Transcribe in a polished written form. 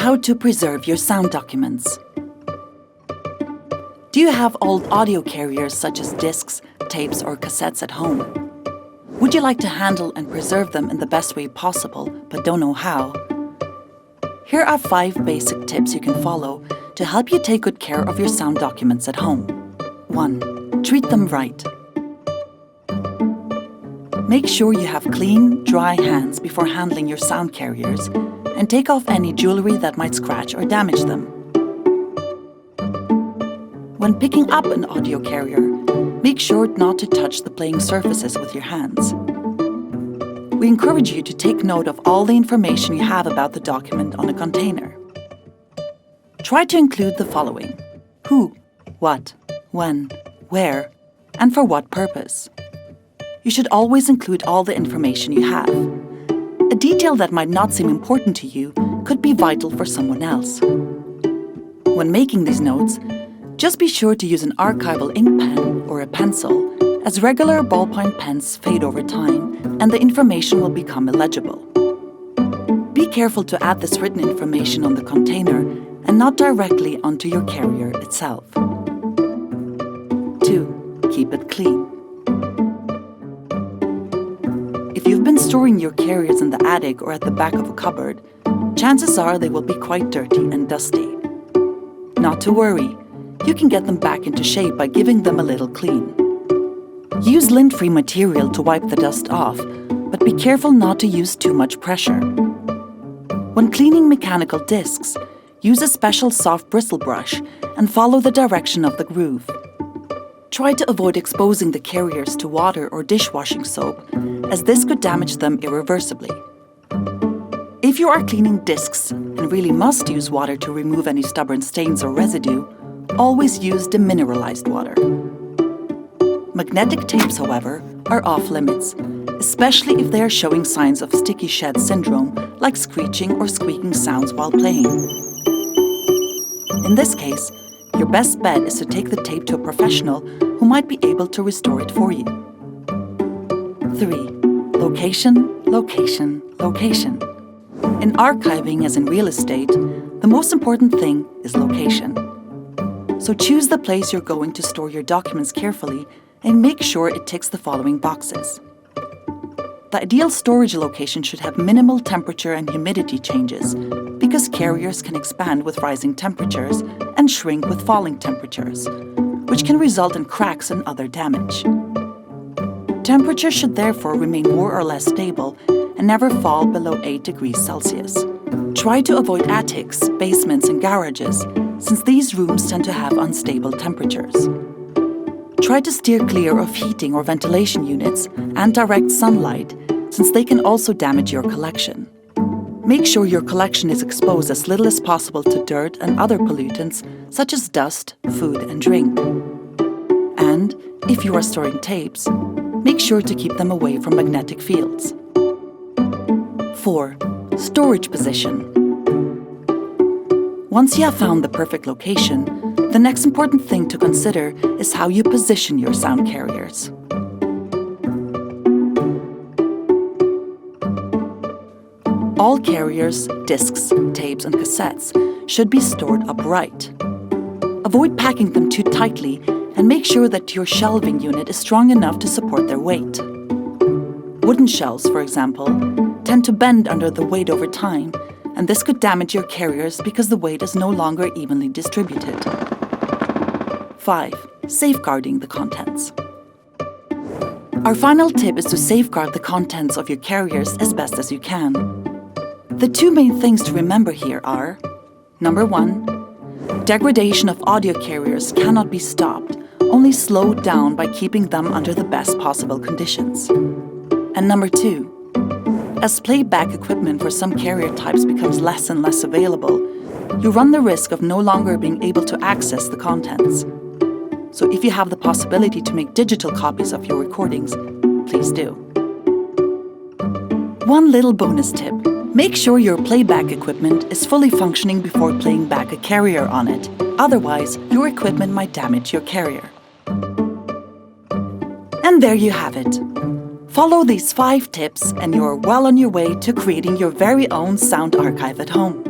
How to preserve your sound documents. Do you have old audio carriers such as discs, tapes or cassettes at home? Would you like to handle and preserve them in the best way possible, but don't know how? Here are 5 basic tips you can follow to help you take good care of your sound documents at home. 1. Treat them right. Make sure you have clean, dry hands before handling your sound carriers and take off any jewelry that might scratch or damage them. When picking up an audio carrier, make sure not to touch the playing surfaces with your hands. We encourage you to take note of all the information you have about the document on a container. Try to include the following: who, what, when, where, and for what purpose. You should always include all the information you have. A detail that might not seem important to you could be vital for someone else. When making these notes, just be sure to use an archival ink pen or a pencil, as regular ballpoint pens fade over time and the information will become illegible. Be careful to add this written information on the container and not directly onto your carrier itself. 2. Keep it clean. If you've been storing your carriers in the attic or at the back of a cupboard, chances are they will be quite dirty and dusty. Not to worry, you can get them back into shape by giving them a little clean. Use lint-free material to wipe the dust off, but be careful not to use too much pressure. When cleaning mechanical discs, use a special soft bristle brush and follow the direction of the groove. Try to avoid exposing the carriers to water or dishwashing soap, as this could damage them irreversibly. If you are cleaning discs and really must use water to remove any stubborn stains or residue, always use demineralized water. Magnetic tapes, however, are off limits, especially if they are showing signs of sticky shed syndrome, like screeching or squeaking sounds while playing. In this case, your best bet is to take the tape to a professional who might be able to restore it for you. 3. Location, location, location. In archiving, as in real estate, the most important thing is location. So choose the place you're going to store your documents carefully and make sure it ticks the following boxes. The ideal storage location should have minimal temperature and humidity changes, because carriers can expand with rising temperatures and shrink with falling temperatures, which can result in cracks and other damage. Temperature should therefore remain more or less stable and never fall below 8 degrees Celsius. Try to avoid attics, basements, and garages, since these rooms tend to have unstable temperatures. Try to steer clear of heating or ventilation units and direct sunlight, since they can also damage your collection. Make sure your collection is exposed as little as possible to dirt and other pollutants, such as dust, food, and drink. And, if you are storing tapes, make sure to keep them away from magnetic fields. 4. Storage position. Once you have found the perfect location, the next important thing to consider is how you position your sound carriers. All carriers, discs, tapes, and cassettes should be stored upright. Avoid packing them too tightly and make sure that your shelving unit is strong enough to support their weight. Wooden shelves, for example, tend to bend under the weight over time, and this could damage your carriers because the weight is no longer evenly distributed. 5. Safeguarding the contents. Our final tip is to safeguard the contents of your carriers as best as you can. The 2 main things to remember here are: number 1, degradation of audio carriers cannot be stopped, only slowed down by keeping them under the best possible conditions. And number 2, as playback equipment for some carrier types becomes less and less available, you run the risk of no longer being able to access the contents. So if you have the possibility to make digital copies of your recordings, please do. One little bonus tip: make sure your playback equipment is fully functioning before playing back a carrier on it. Otherwise, your equipment might damage your carrier. And there you have it. Follow these 5 tips and you're well on your way to creating your very own sound archive at home.